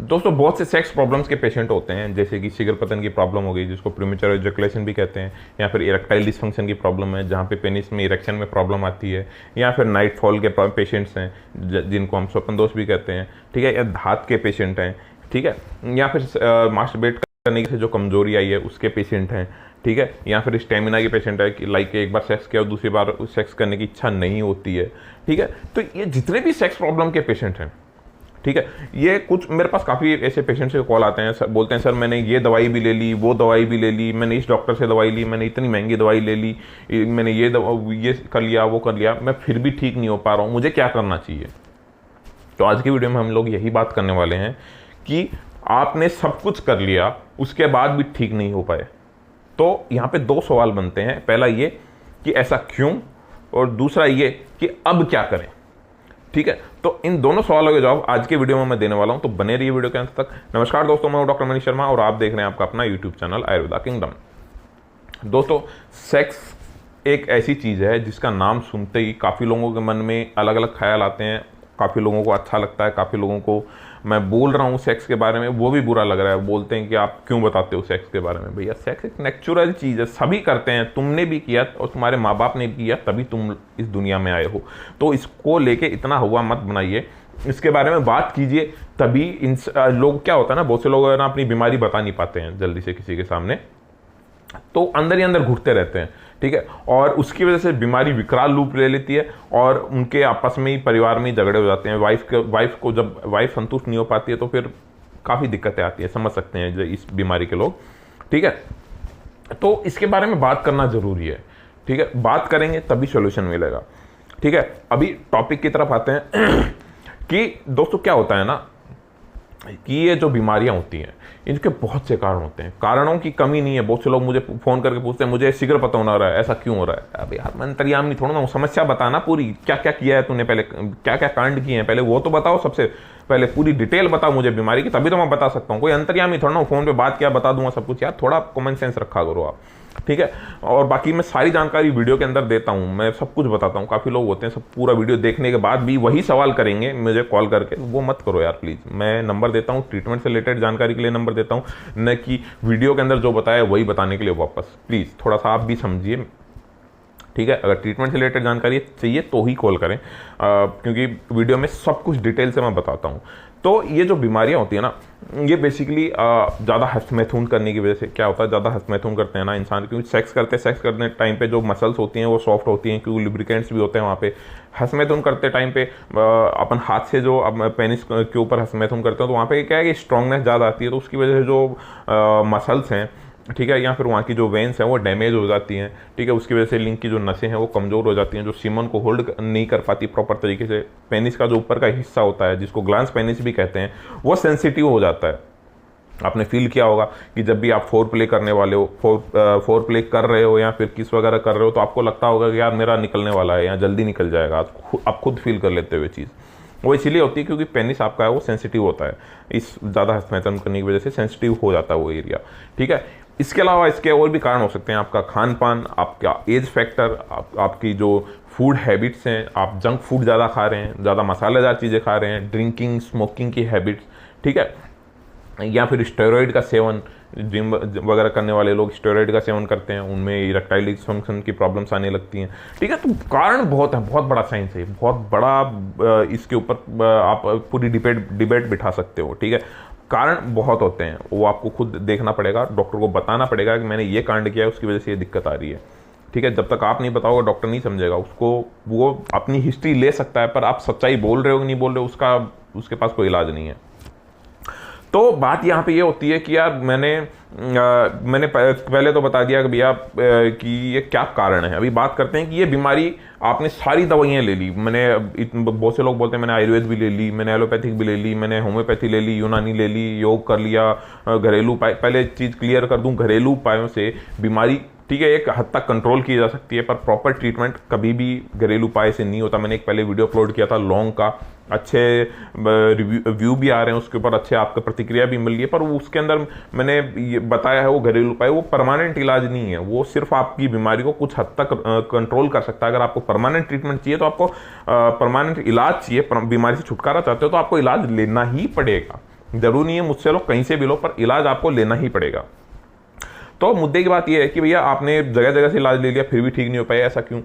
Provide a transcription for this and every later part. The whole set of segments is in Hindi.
दोस्तों बहुत से सेक्स प्रॉब्लम्स के पेशेंट होते हैं, जैसे कि शीघ्रपतन की प्रॉब्लम हो गई जिसको प्रीमेच्योर एजैकुलेशन भी कहते हैं, या फिर इरेक्टाइल डिसफंक्शन की प्रॉब्लम है जहाँ पे पेनिस में इरेक्शन में प्रॉब्लम आती है, या फिर नाइट फॉल के पेशेंट्स हैं जिनको हम स्वप्न दोष भी कहते हैं, ठीक है, या धात के पेशेंट हैं, ठीक है, या फिर मास्टरबेट करने से जो कमजोरी आई है उसके पेशेंट हैं, ठीक है, या फिर स्टेमिना के पेशेंट है कि लाइक एक बार सेक्स किया और दूसरी बार सेक्स करने की इच्छा नहीं होती है, ठीक है। तो ये जितने भी सेक्स प्रॉब्लम के पेशेंट हैं, ठीक है, ये कुछ मेरे पास काफ़ी ऐसे पेशेंट्स के कॉल आते हैं, सर बोलते हैं सर मैंने ये दवाई भी ले ली, वो दवाई भी ले ली, मैंने इस डॉक्टर से दवाई ली, मैंने इतनी महंगी दवाई ले ली, मैंने ये कर लिया वो कर लिया, मैं फिर भी ठीक नहीं हो पा रहा हूँ, मुझे क्या करना चाहिए। तो आज की वीडियो में हम लोग यही बात करने वाले हैं कि आपने सब कुछ कर लिया उसके बाद भी ठीक नहीं हो पाए, तो यहाँ पे दो सवाल बनते हैं। पहला ये कि ऐसा क्यों, और दूसरा ये कि अब क्या करें, ठीक है। तो इन दोनों सवालों के जवाब आज के वीडियो में मैं देने वाला हूं, तो बने रहिए वीडियो के अंत तक। नमस्कार दोस्तों, मैं हूं डॉक्टर मनीष शर्मा और आप देख रहे हैं आपका अपना यूट्यूब चैनल आयुर्वेदा किंगडम। दोस्तों, सेक्स एक ऐसी चीज है जिसका नाम सुनते ही काफी लोगों के मन में अलग अलग ख्याल आते हैं, काफी लोगों को अच्छा लगता है, काफी लोगों को मैं बोल रहा हूँ सेक्स के बारे में वो भी बुरा लग रहा है, बोलते हैं कि आप क्यों बताते हो सेक्स के बारे में। भैया सेक्स एक नेचुरल चीज़ है, सभी करते हैं, तुमने भी किया और तुम्हारे माँ बाप ने भी किया, तभी तुम इस दुनिया में आए हो। तो इसको लेके इतना हुआ मत बनाइए, इसके बारे में बात कीजिए, तभी इन लोग क्या होता है ना, बहुत से लोग ना अपनी बीमारी बता नहीं पाते हैं जल्दी से किसी के सामने, तो अंदर ही अंदर घुटते रहते हैं, ठीक है, और उसकी वजह से बीमारी विकराल रूप ले लेती है और उनके आपस में ही परिवार में ही झगड़े हो जाते हैं। वाइफ को जब वाइफ संतुष्ट नहीं हो पाती है तो फिर काफ़ी दिक्कतें आती है, समझ सकते हैं इस बीमारी के लोग, ठीक है। तो इसके बारे में बात करना जरूरी है, ठीक है, बात करेंगे तभी सोल्यूशन मिलेगा, ठीक है। अभी टॉपिक की तरफ आते हैं कि दोस्तों क्या होता है ना कि ये जो बीमारियां होती हैं इनके बहुत से कारण होते हैं, कारणों की कमी नहीं है। बहुत से लोग मुझे फोन करके पूछते हैं मुझे शीघ्रपतन हो रहा है, ऐसा क्यों हो रहा है। अब यार मैं अंतर्यामी थोड़ा ना हूं, समस्या बताना पूरी, क्या क्या किया है तूने, पहले क्या क्या कांड किए हैं पहले वो तो बताओ, सबसे पहले पूरी डिटेल बताओ मुझे बीमारी की, तभी तो मैं बता सकता हूँ। कोई अंतर्यामी थोड़ा ना फोन पे बात किया बता दूंगा सब कुछ, यार थोड़ा कॉमन सेंस रखा करो आप, ठीक है। और बाकी मैं सारी जानकारी वीडियो के अंदर देता हूं, मैं सब कुछ बताता हूं। काफी लोग होते हैं सब पूरा वीडियो देखने के बाद भी वही सवाल करेंगे मुझे कॉल करके, वो मत करो यार प्लीज। मैं नंबर देता हूं ट्रीटमेंट से रिलेटेड जानकारी के लिए नंबर देता हूं, न कि वीडियो के अंदर जो बताया वही बताने के लिए वापस। प्लीज थोड़ा सा आप भी समझिए, ठीक है। अगर ट्रीटमेंट से रिलेटेड जानकारी चाहिए तो ही कॉल करें, क्योंकि वीडियो में सब कुछ डिटेल से मैं बताता हूँ। तो ये जो बीमारियां होती है ना, ये बेसिकली ज़्यादा हस्तमैथुन करने की वजह से क्या होता है, ज़्यादा हस्तमैथुन करते हैं ना इंसान, क्योंकि सेक्स करने टाइम पे जो मसल्स होती हैं वो सॉफ्ट होती हैं, क्योंकि लुब्रिकेंट्स भी होते हैं वहाँ पे। हस्तमैथुन करते टाइम पे अपन हाथ से जो पेनिस के ऊपर हस्तमैथुन करते हैं तो वहाँ पे क्या है कि स्ट्रांगनेस ज़्यादा आती है, तो उसकी वजह से जो मसल्स हैं, ठीक है, या फिर वहाँ की जो वेन्स हैं वो डैमेज हो जाती हैं, ठीक है, उसकी वजह से लिंग की जो नसें हैं वो कमज़ोर हो जाती हैं, जो सीमन को होल्ड नहीं कर पाती प्रॉपर तरीके से। पेनिस का जो ऊपर का हिस्सा होता है जिसको ग्लांस पेनिस भी कहते हैं, वो सेंसिटिव हो जाता है। आपने फील किया होगा कि जब भी आप फोर प्ले करने वाले हो, फोर प्ले कर रहे हो या फिर किस वगैरह कर रहे हो, तो आपको लगता होगा कि यार मेरा निकलने वाला है या जल्दी निकल जाएगा, आप खुद फील कर लेते हुए चीज़। वो इसीलिए होती है क्योंकि पेनिस आपका है वो सेंसिटिव होता है, इस ज़्यादा हस्तमैथुन करने की वजह से सेंसिटिव हो जाता है वो एरिया, ठीक है। इसके अलावा इसके और भी कारण हो सकते हैं, आपका खान पान, आपका एज फैक्टर, आपकी जो फूड हैबिट्स हैं, आप जंक फूड ज़्यादा खा रहे हैं, ज़्यादा मसालेदार चीज़ें खा रहे हैं, ड्रिंकिंग स्मोकिंग की हैबिट्स, ठीक है, या फिर स्टेरॉइड का सेवन, जिम वगैरह करने वाले लोग स्टेरॉइड का सेवन करते हैं, उनमें इरेक्टाइल डिसफंक्शन की प्रॉब्लम्स आने लगती हैं, ठीक है। तो कारण बहुत है, बहुत बड़ा साइंस है, बहुत बड़ा, इसके ऊपर आप पूरी डिबेट बिठा सकते हो, ठीक है। कारण बहुत होते हैं, वो आपको खुद देखना पड़ेगा, डॉक्टर को बताना पड़ेगा कि मैंने ये कांड किया है उसकी वजह से ये दिक्कत आ रही है, ठीक है। जब तक आप नहीं बताओगे डॉक्टर नहीं समझेगा उसको, वो अपनी हिस्ट्री ले सकता है पर आप सच्चाई बोल रहे हो कि नहीं बोल रहे हो उसके पास कोई इलाज नहीं है। तो बात यहाँ पे ये होती है कि यार मैंने पहले तो बता दिया कि भैया कि ये क्या कारण है। अभी बात करते हैं कि ये बीमारी, आपने सारी दवाइयाँ ले ली, बहुत से लोग बोलते हैं मैंने आयुर्वेद भी ले ली, मैंने एलोपैथिक भी ले ली, मैंने होम्योपैथी ले ली, यूनानी ले ली, योग कर लिया, घरेलू उपाय। पहले चीज़ क्लियर कर दूं, घरेलू उपायों से बीमारी, ठीक है, एक हद तक कंट्रोल की जा सकती है, पर प्रॉपर ट्रीटमेंट कभी भी घरेलू उपाय से नहीं होता। मैंने एक पहले वीडियो अपलोड किया था लौंग का, अच्छे रिव्यू भी आ रहे हैं उसके ऊपर, अच्छे आपको प्रतिक्रिया भी मिल रही है, पर उसके अंदर मैंने ये बताया है वो घरेलू उपाय वो परमानेंट इलाज नहीं है, वो सिर्फ आपकी बीमारी को कुछ हद तक कंट्रोल कर सकता है। अगर आपको परमानेंट ट्रीटमेंट चाहिए तो आपको परमानेंट इलाज चाहिए, बीमारी से छुटकारा चाहते हो तो आपको इलाज लेना ही पड़ेगा, जरूरी नहीं है मुझसे लो, कहीं से भी लो, पर इलाज आपको लेना ही पड़ेगा। तो मुद्दे की बात यह है कि भैया आपने जगह जगह से इलाज ले लिया फिर भी ठीक नहीं हो पाया, ऐसा क्यों?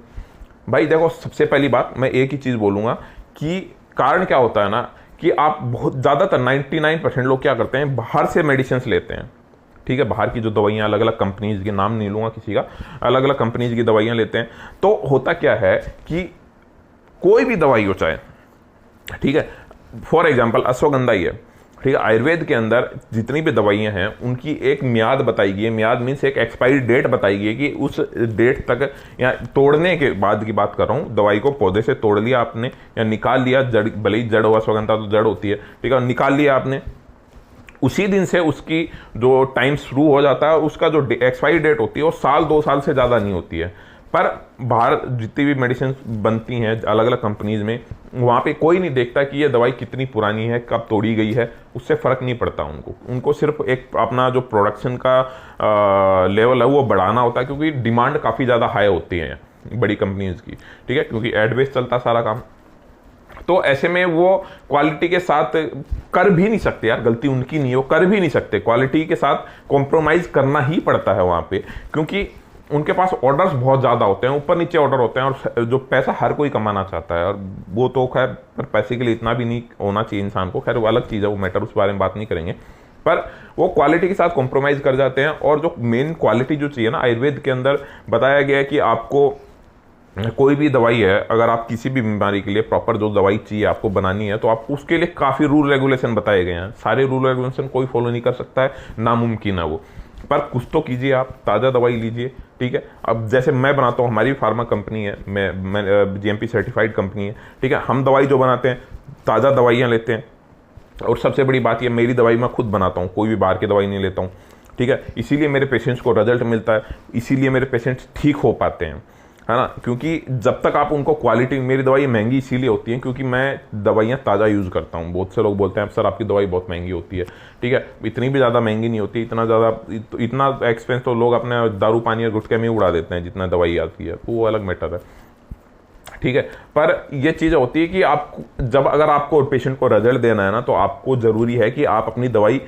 भाई देखो, सबसे पहली बात मैं एक ही चीज़ बोलूँगा कि कारण क्या होता है ना, कि आप बहुत ज़्यादातर 99% लोग क्या करते हैं, बाहर से मेडिसिन लेते हैं। ठीक है, बाहर की जो दवाइयाँ, अलग अलग कंपनीज के नाम नहीं लूँगा किसी का, अलग अलग कंपनीज की दवाइयाँ लेते हैं। तो होता क्या है कि कोई भी दवाई हो चाहे, ठीक है, फॉर एग्जाम्पल अश्वगंधा ही है, ठीक है, आयुर्वेद के अंदर जितनी भी दवाइयाँ हैं उनकी एक मियाद बताई गई है। मियाद मीन्स एक एक्सपायरी डेट बताई गई है कि उस डेट तक, या तोड़ने के बाद की बात कर रहा हूँ, दवाई को पौधे से तोड़ लिया आपने या निकाल लिया, जड़ भले ही जड़ हो, अश्वगंधा तो जड़ होती है, ठीक है, निकाल लिया आपने, उसी दिन से उसकी जो टाइम शुरू हो जाता है, उसका जो एक्सपायरी डेट होती है वो साल 2 साल से ज़्यादा नहीं होती है। पर बाहर जितनी भी मेडिसिन बनती हैं अलग अलग कंपनीज में, वहाँ पे कोई नहीं देखता कि ये दवाई कितनी पुरानी है, कब तोड़ी गई है, उससे फ़र्क नहीं पड़ता उनको सिर्फ एक अपना जो प्रोडक्शन का लेवल है वो बढ़ाना होता है, क्योंकि डिमांड काफ़ी ज़्यादा हाई होती है बड़ी कंपनीज की, ठीक है, क्योंकि एड बेस्ड चलता सारा काम। तो ऐसे में वो क्वालिटी के साथ कर भी नहीं सकते यार, गलती उनकी नहीं है, वो कर भी नहीं सकते, क्वालिटी के साथ कॉम्प्रोमाइज़ करना ही पड़ता है वहाँ पे, क्योंकि उनके पास ऑर्डर्स बहुत ज़्यादा होते हैं, ऊपर नीचे ऑर्डर होते हैं, और जो पैसा हर कोई कमाना चाहता है, और वो तो खैर पर पैसे के लिए इतना भी नहीं होना चाहिए इंसान को, खैर वो अलग चीज़ है, वो मैटर, उस बारे में बात नहीं करेंगे। पर वो क्वालिटी के साथ कॉम्प्रोमाइज़ कर जाते हैं, और जो मेन क्वालिटी जो चाहिए ना, आयुर्वेद के अंदर बताया गया है कि आपको कोई भी दवाई है, अगर आप किसी भी बीमारी के लिए प्रॉपर जो दवाई चाहिए आपको बनानी है, तो आपको उसके लिए काफ़ी रूल रेगुलेशन बताए गए हैं। सारे रूल रेगुलेशन कोई फॉलो नहीं कर सकता है, नामुमकिन है वो, पर कुछ तो कीजिए, आप ताज़ा दवाई लीजिए, ठीक है। अब जैसे मैं बनाता हूँ, हमारी फार्मा कंपनी है, मैं GMP सर्टिफाइड कंपनी है, ठीक है, हम दवाई जो बनाते हैं ताज़ा दवाइयाँ लेते हैं, और सबसे बड़ी बात यह, मेरी दवाई मैं खुद बनाता हूँ, कोई भी बाहर की दवाई नहीं लेता हूँ, ठीक है, इसीलिए मेरे पेशेंट्स को रिजल्ट मिलता है, इसीलिए मेरे पेशेंट्स ठीक हो पाते हैं, है ना, क्योंकि जब तक आप उनको क्वालिटी, मेरी दवाई महंगी इसीलिए होती है क्योंकि मैं दवाइयाँ ताज़ा यूज़ करता हूँ। बहुत से लोग बोलते हैं सर आपकी दवाई बहुत महंगी होती है, ठीक है, इतनी भी ज़्यादा महंगी नहीं होती, इतना एक्सपेंस तो लोग अपने दारू पानी और गुटखे में ही उड़ा देते हैं जितना दवाई आती है, वो अलग मैटर है, ठीक है। पर ये चीज़ होती है कि आप जब, अगर आपको पेशेंट को रिजल्ट देना है ना, तो आपको ज़रूरी है कि आप अपनी दवाई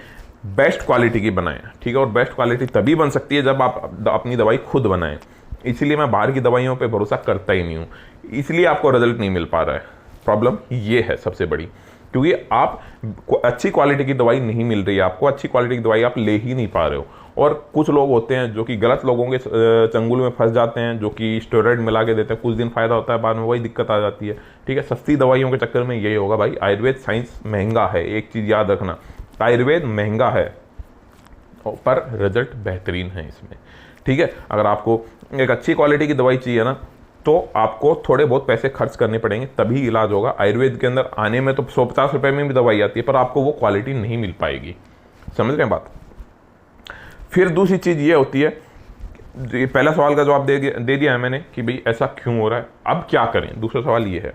बेस्ट क्वालिटी की बनाएं, ठीक है, और बेस्ट क्वालिटी तभी बन सकती है जब आप अपनी दवाई खुद बनाएं। इसलिए मैं बाहर की दवाइयों पे भरोसा करता ही नहीं हूँ, इसलिए आपको रिजल्ट नहीं मिल पा रहा है। प्रॉब्लम ये है सबसे बड़ी, क्योंकि आप अच्छी क्वालिटी की दवाई नहीं मिल रही है, आपको अच्छी क्वालिटी की दवाई आप ले ही नहीं पा रहे हो। और कुछ लोग होते हैं जो कि गलत लोगों के चंगुल में फंस जाते हैं, जो कि स्टेरॉइड मिला के देते हैं, कुछ दिन फायदा होता है, बाद में वही दिक्कत आ जाती है, ठीक है। सस्ती दवाइयों के चक्कर में यही होगा भाई। आयुर्वेद साइंस महंगा है, एक चीज़ याद रखना, आयुर्वेद महंगा है पर रिजल्ट बेहतरीन है इसमें, ठीक है। अगर आपको एक अच्छी क्वालिटी की दवाई चाहिए ना, तो आपको थोड़े बहुत पैसे खर्च करने पड़ेंगे, तभी इलाज होगा। आयुर्वेद के अंदर आने में तो 150 रुपये में भी दवाई आती है, पर आपको वो क्वालिटी नहीं मिल पाएगी, समझ रहे हैं बात। फिर दूसरी चीज़ ये होती है, पहला सवाल का जवाब दे दिया है मैंने कि भाई ऐसा क्यों हो रहा है, अब क्या करें, दूसरा सवाल ये है।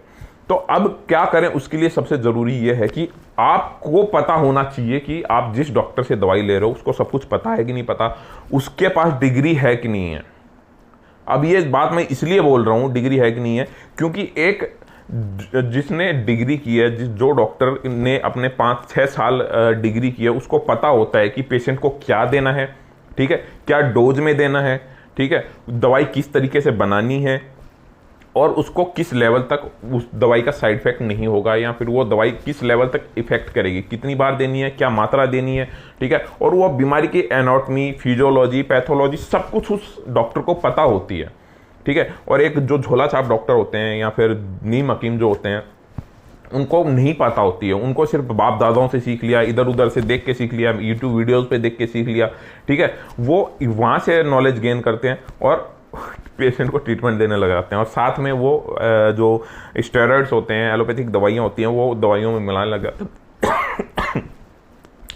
तो अब क्या करें, उसके लिए सबसे ज़रूरी ये है कि आपको पता होना चाहिए कि आप जिस डॉक्टर से दवाई ले रहे हो उसको सब कुछ पता है कि नहीं पता, उसके पास डिग्री है कि नहीं है। अब ये बात मैं इसलिए बोल रहा हूँ डिग्री है कि नहीं है, क्योंकि एक जिसने डिग्री की है, जो डॉक्टर ने अपने 5-6 साल डिग्री की है, उसको पता होता है कि पेशेंट को क्या देना है, ठीक है, क्या डोज में देना है, ठीक है, दवाई किस तरीके से बनानी है, और उसको किस लेवल तक उस दवाई का साइड इफेक्ट नहीं होगा, या फिर वो दवाई किस लेवल तक इफेक्ट करेगी, कितनी बार देनी है, क्या मात्रा देनी है, ठीक है। और वो बीमारी की एनाटॉमी, फिजियोलॉजी, पैथोलॉजी सब कुछ उस डॉक्टर को पता होती है, ठीक है। और एक जो झोला छाप डॉक्टर होते हैं या फिर नीम हकीम जो होते हैं, उनको नहीं पता होती है, उनको सिर्फ बाप दादाओं से सीख लिया, इधर उधर से देख के सीख लिया, यूट्यूब वीडियोज़ पे देख के सीख लिया, ठीक है, वो वहाँ से नॉलेज गेन करते हैं और पेशेंट को ट्रीटमेंट देने लग जाते हैं, और साथ में वो जो स्टेरॉइड्स होते हैं, एलोपैथिक दवाइयाँ होती हैं, वो दवाइयों में मिलाने लग जाते हैं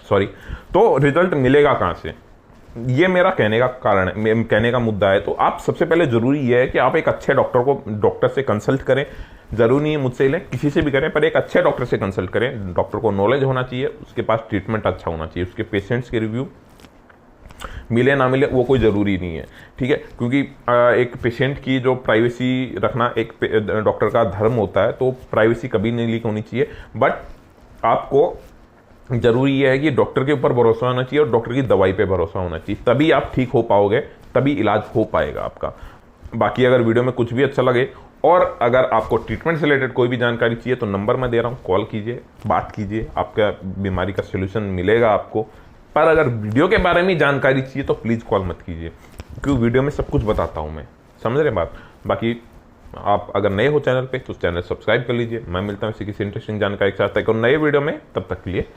सॉरी। तो रिजल्ट मिलेगा कहाँ से, ये मेरा कहने का कारण है, कहने का मुद्दा है। तो आप सबसे पहले ज़रूरी ये है कि आप एक अच्छे डॉक्टर से कंसल्ट करें, ज़रूरी नहीं है मुझसे लें, किसी से भी करें, पर एक अच्छे डॉक्टर से कंसल्ट करें। डॉक्टर को नॉलेज होना चाहिए, उसके पास ट्रीटमेंट अच्छा होना चाहिए, उसके पेशेंट्स के रिव्यू मिले ना मिले वो कोई ज़रूरी नहीं है, ठीक है, क्योंकि एक पेशेंट की जो प्राइवेसी रखना एक डॉक्टर का धर्म होता है, तो प्राइवेसी कभी नहीं लीक होनी चाहिए। बट आपको जरूरी ये है कि डॉक्टर के ऊपर भरोसा होना चाहिए और डॉक्टर की दवाई पे भरोसा होना चाहिए, तभी आप ठीक हो पाओगे, तभी इलाज हो पाएगा आपका। बाकी अगर वीडियो में कुछ भी अच्छा लगे और अगर आपको ट्रीटमेंट से रिलेटेड कोई भी जानकारी चाहिए तो नंबर मैं दे रहा हूँ, कॉल कीजिए, बात कीजिए, आपका बीमारी का सोल्यूशन मिलेगा आपको। पर अगर वीडियो के बारे में जानकारी चाहिए तो प्लीज़ कॉल मत कीजिए, क्योंकि वीडियो में सब कुछ बताता हूँ मैं, समझ रहे बात। बाकी आप अगर नए हो चैनल पे तो चैनल सब्सक्राइब कर लीजिए। मैं मिलता हूँ किसी इंटरेस्टिंग जानकारी के साथ एक और नए वीडियो में, तब तक के लिए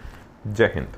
जय हिंद।